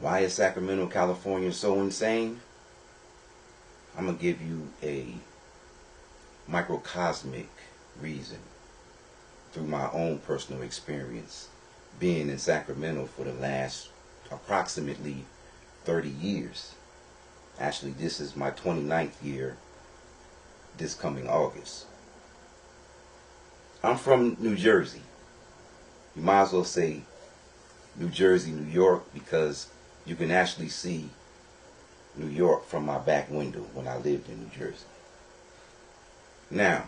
Why is Sacramento, California so insane? I'm going to give you a microcosmic reason through my own personal experience being in Sacramento for the last approximately 30 years. Actually, this is my 29th year this coming August. I'm from New Jersey. You might as well say New Jersey, New York, because you can actually see New York from my back window when I lived in New Jersey. Now,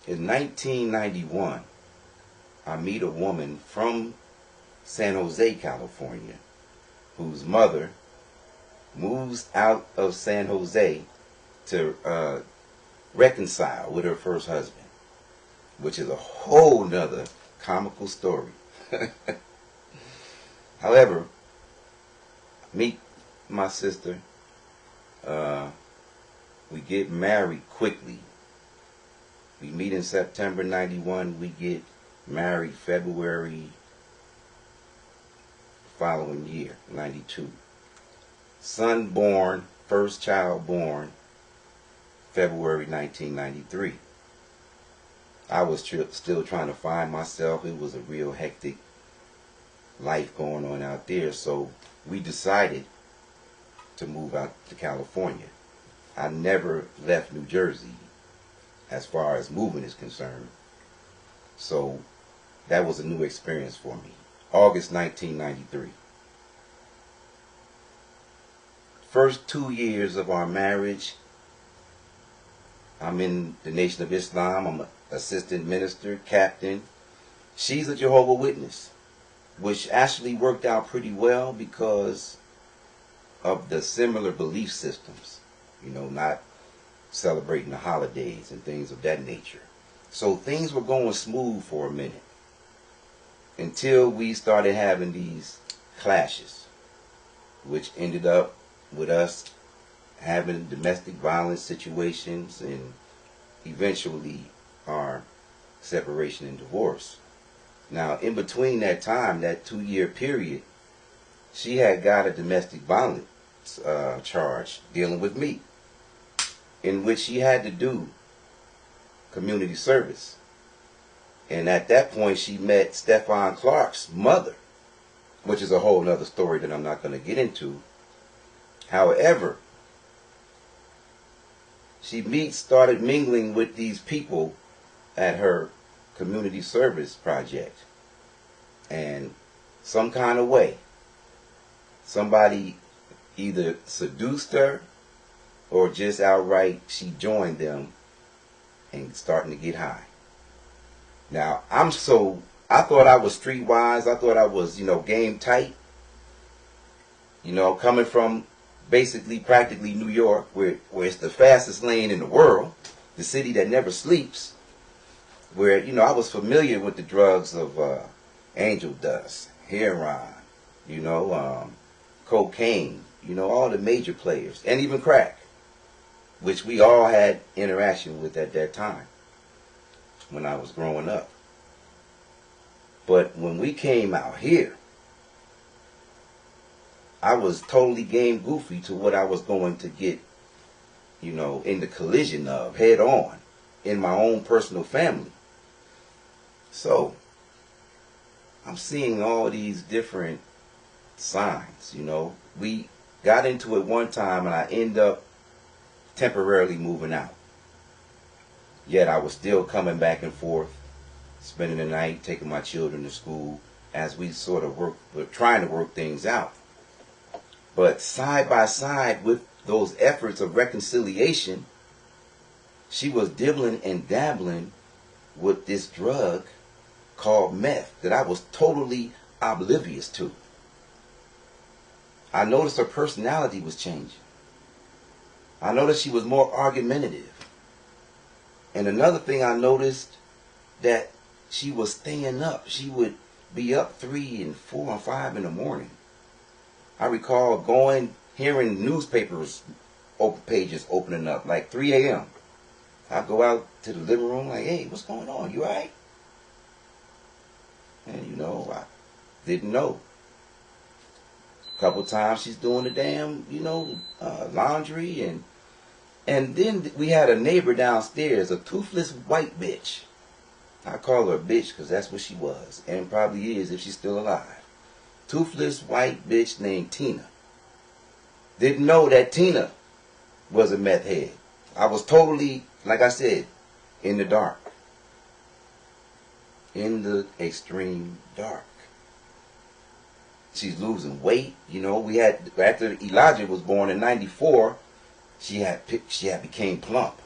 in 1991, I meet a woman from San Jose, California, whose mother moves out of San Jose to reconcile with her first husband, which is a whole nother comical story. However, meet my sister. We get married quickly. We meet in September 91. We get married February following year, 92. Son born, first child born, February 1993. I was still trying to find myself. It was a real hectic life going on out there. So we decided to move out to California. I never left New Jersey as far as moving is concerned. So that was a new experience for me. August 1993. First 2 years of our marriage, I'm in the Nation of Islam. I'm an assistant minister, captain. She's a Jehovah's Witness, which actually worked out pretty well because of the similar belief systems. You know, not celebrating the holidays and things of that nature. So things were going smooth for a minute until we started having these clashes, which ended up with us having domestic violence situations and eventually our separation and divorce. Now, in between that time, that 2-year period, she had got a domestic violence charge dealing with me, in which she had to do community service. And at that point, she met Stephon Clark's mother, which is a whole nother story that I'm not going to get into. However, she started mingling with these people at her community service project. And some kind of way, somebody either seduced her or just outright she joined them and starting to get high. Now, I thought I was streetwise. I thought I was, game tight. Coming from basically practically New York, where it's the fastest lane in the world, the city that never sleeps, where, I was familiar with the drugs of angel dust, heroin, cocaine, all the major players, and even crack, which we all had interaction with at that time when I was growing up. But when we came out here, I was totally game goofy to what I was going to get, in the collision of head on in my own personal family. So I'm seeing all these different signs, We got into it one time and I end up temporarily moving out. Yet I was still coming back and forth, spending the night, taking my children to school as we sort of were trying to work things out. But side by side with those efforts of reconciliation, she was dibbling and dabbling with this drug called meth that I was totally oblivious to. I noticed her personality was changing. I noticed she was more argumentative. And another thing I noticed, that she was staying up. She would be up 3 and 4 and 5 in the morning. I recall hearing newspapers pages opening up like 3 a.m. I'd go out to the living room like, hey, what's going on? You all right? And I didn't know. A couple times she's doing the damn, laundry. And then we had a neighbor downstairs, a toothless white bitch. I call her a bitch because that's what she was, and probably is if she's still alive. Toothless white bitch named Tina. Didn't know that Tina was a meth head. I was totally, like I said, in the dark. In the extreme dark. She's losing weight. We had, after Elijah was born in 94, she had became plump.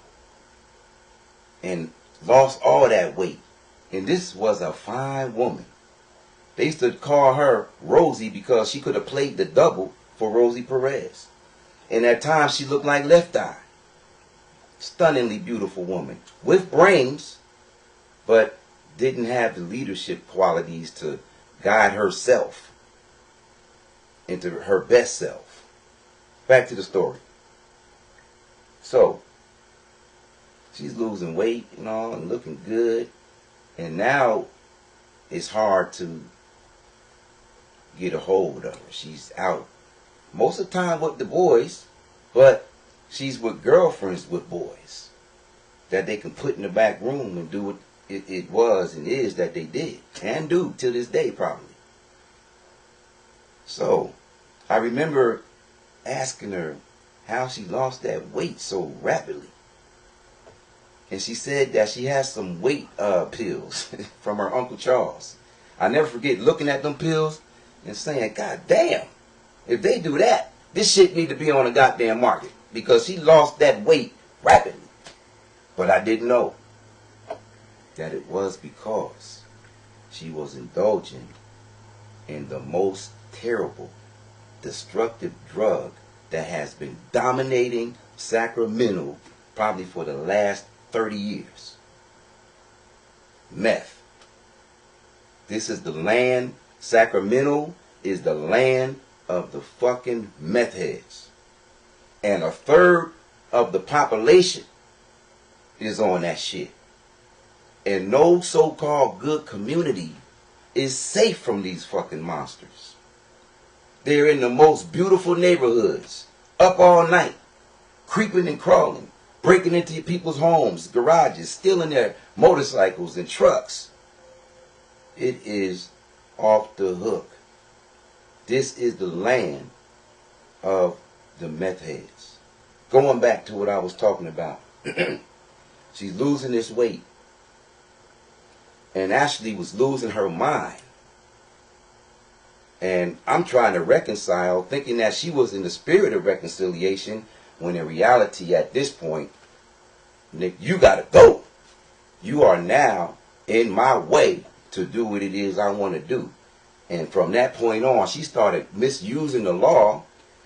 And lost all that weight. And this was a fine woman. They used to call her Rosie because she could have played the double for Rosie Perez. And at times she looked like Left Eye. Stunningly beautiful woman. With brains, but didn't have the leadership qualities to guide herself into her best self. Back to the story. So, she's losing weight and looking good. And now it's hard to get a hold of her. She's out most of the time with the boys, but she's with girlfriends with boys that they can put in the back room and do what it was and is that they did and do till this day probably. So I remember asking her how she lost that weight so rapidly. And she said that she has some weight pills from her Uncle Charles. I never forget looking at them pills and saying, God damn, if they do that, this shit need to be on the goddamn market. Because she lost that weight rapidly. But I didn't know that it was because she was indulging in the most terrible, destructive drug that has been dominating Sacramento probably for the last 30 years. Meth. This is the land. Sacramento is the land of the fucking meth heads. And a third of the population is on that shit. And no so-called good community is safe from these fucking monsters. They're in the most beautiful neighborhoods, up all night, creeping and crawling, breaking into people's homes, garages, stealing their motorcycles and trucks. It is off the hook. This is the land of the meth heads. Going back to what I was talking about. She's losing this weight. And actually was losing her mind. And I'm trying to reconcile, thinking that she was in the spirit of reconciliation, when in reality at this point, Nick, you gotta go. You are now in my way to do what it is I want to do. And from that point on, she started misusing the law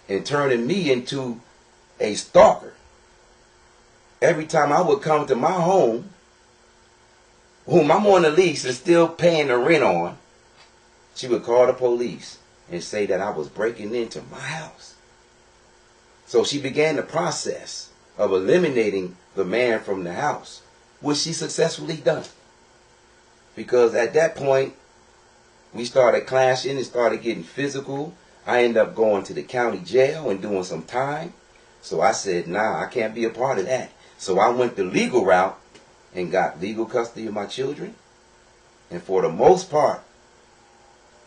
and turning me into a stalker. Every time I would come to my home, whom I'm on the lease and still paying the rent on, she would call the police and say that I was breaking into my house. So she began the process of eliminating the man from the house, which she successfully done. Because at that point, we started clashing and started getting physical. I ended up going to the county jail and doing some time. So I said, nah, I can't be a part of that. So I went the legal route and got legal custody of my children. And for the most part,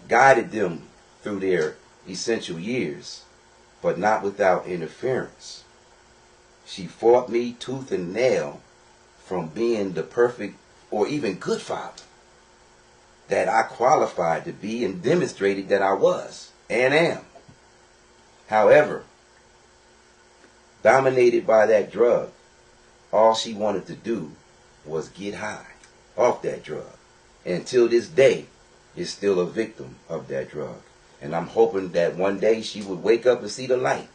guided them through their essential years, but not without interference. She fought me tooth and nail from being the perfect or even good father that I qualified to be and demonstrated that I was and am. However, dominated by that drug, all she wanted to do was get high off that drug. And until this day, is still a victim of that drug. And I'm hoping that one day she would wake up and see the light.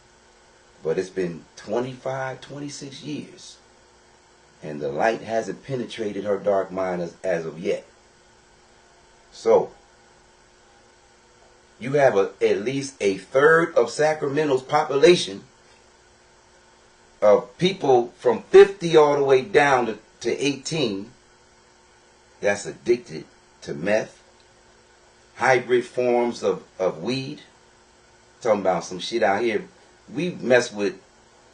But it's been 25, 26 years. And the light hasn't penetrated her dark mind as of yet. So, you have at least a third of Sacramento's population of people from 50 all the way down to 18 that's addicted to meth, hybrid forms of weed, talking about some shit out here. We mess with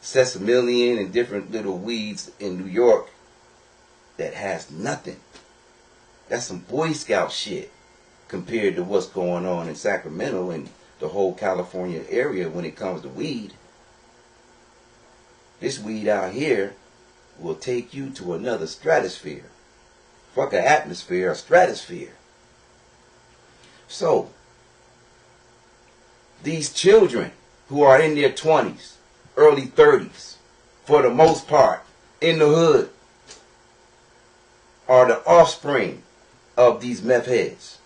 sesamillion and different little weeds in New York that has nothing. That's some Boy Scout shit compared to what's going on in Sacramento and the whole California area when it comes to weed. This weed out here will take you to another stratosphere. Fuck an atmosphere, a stratosphere. So, these children who are in their 20s, early 30s, for the most part, in the hood, are the offspring of these meth heads.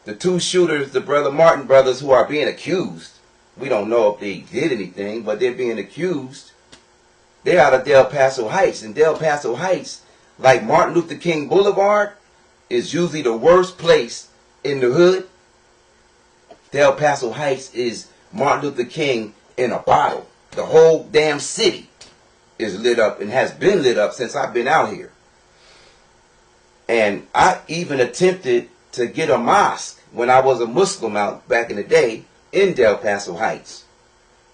The two shooters, the Brother Martin brothers, who are being accused, we don't know if they did anything, but they're being accused. They're out of Del Paso Heights. And Del Paso Heights, like Martin Luther King Boulevard, is usually the worst place in the hood. Del Paso Heights is Martin Luther King in a bottle. The whole damn city is lit up and has been lit up since I've been out here. And I even attempted to get a mosque when I was a Muslim out back in the day in Del Paso Heights.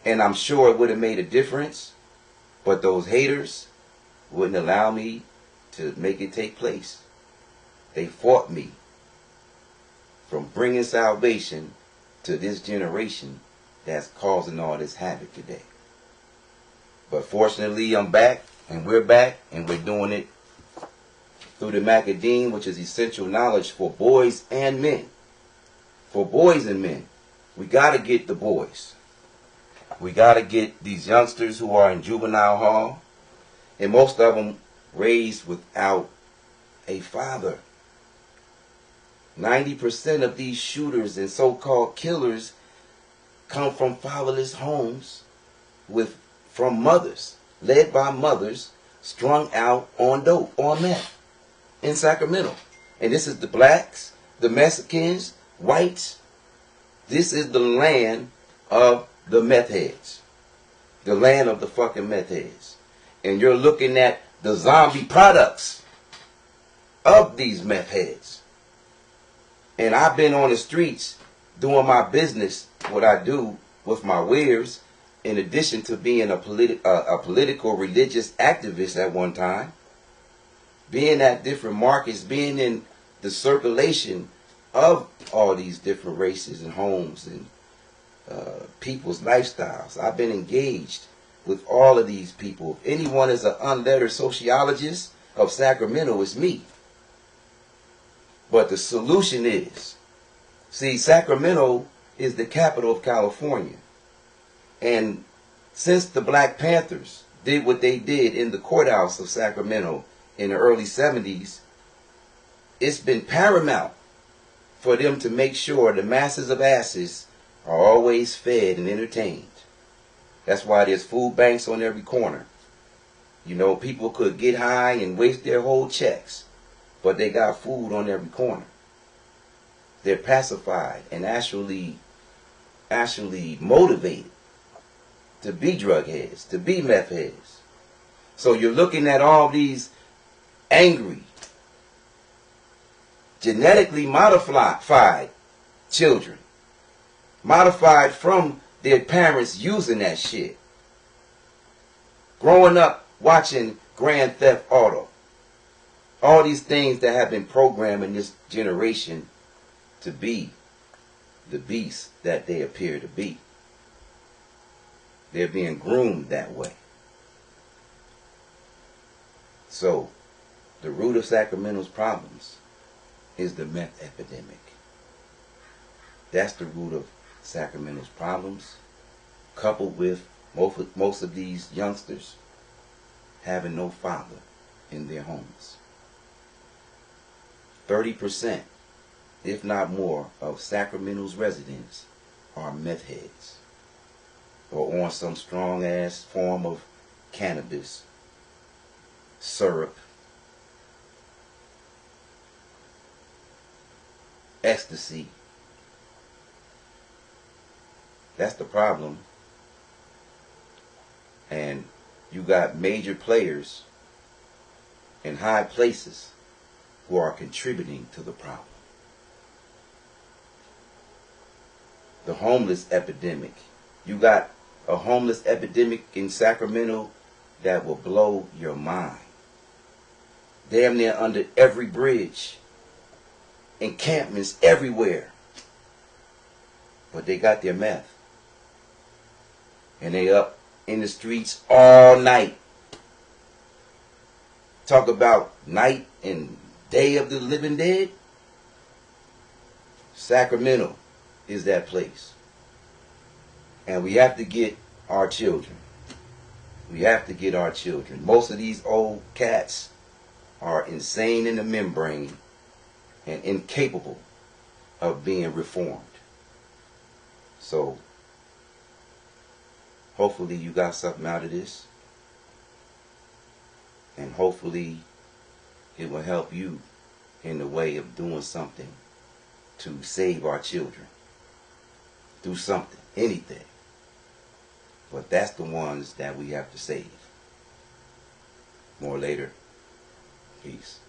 And I'm sure it would have made a difference, but those haters wouldn't allow me to make it take place. They fought me from bringing salvation to this generation that's causing all this havoc today. But fortunately, I'm back, and we're doing it through the Macadine, which is essential knowledge for boys and men. For boys and men. We got to get the boys. We got to get these youngsters who are in juvenile hall, and most of them raised without a father. 90% of these shooters and so-called killers come from fatherless homes from mothers, led by mothers, strung out on dope, on meth, in Sacramento. And this is the blacks, the Mexicans, whites. This is the land of the meth heads. The land of the fucking meth heads. And you're looking at the zombie products of these meth heads. And I've been on the streets doing my business, what I do with my wares, in addition to being a political religious activist at one time, being at different markets, being in the circulation of all these different races and homes and people's lifestyles. I've been engaged with all of these people. If anyone is an unlettered sociologist of Sacramento, it's me. But the solution is, see, Sacramento is the capital of California. And since the Black Panthers did what they did in the courthouse of Sacramento in the early 70s, it's been paramount for them to make sure the masses of asses are always fed and entertained. That's why there's food banks on every corner. You know, people could get high and waste their whole checks, but they got food on every corner. They're pacified and actually motivated to be drug heads, to be meth heads. So you're looking at all these angry, genetically modified children, modified from their parents using that shit, growing up watching Grand Theft Auto. All these things that have been programmed in this generation to be the beasts that they appear to be. They're being groomed that way. So, the root of Sacramento's problems is the meth epidemic. That's the root of Sacramento's problems, coupled with most of these youngsters having no father in their homes. 30%, if not more, of Sacramento's residents are meth heads or on some strong-ass form of cannabis, syrup, ecstasy. That's the problem. And you got major players in high places who are contributing to the problem. the homeless epidemic. You got a homeless epidemic in Sacramento that will blow your mind. Damn near under every bridge. Encampments everywhere. But they got their meth. And they up in the streets all night. Talk about night and day of the living dead. Sacramento is that place. And we have to get our children. We have to get our children. Most of these old cats are insane in the membrane and incapable of being reformed. So, hopefully you got something out of this. And hopefully it will help you in the way of doing something to save our children. Do something, anything. But that's the ones that we have to save. More later. Peace.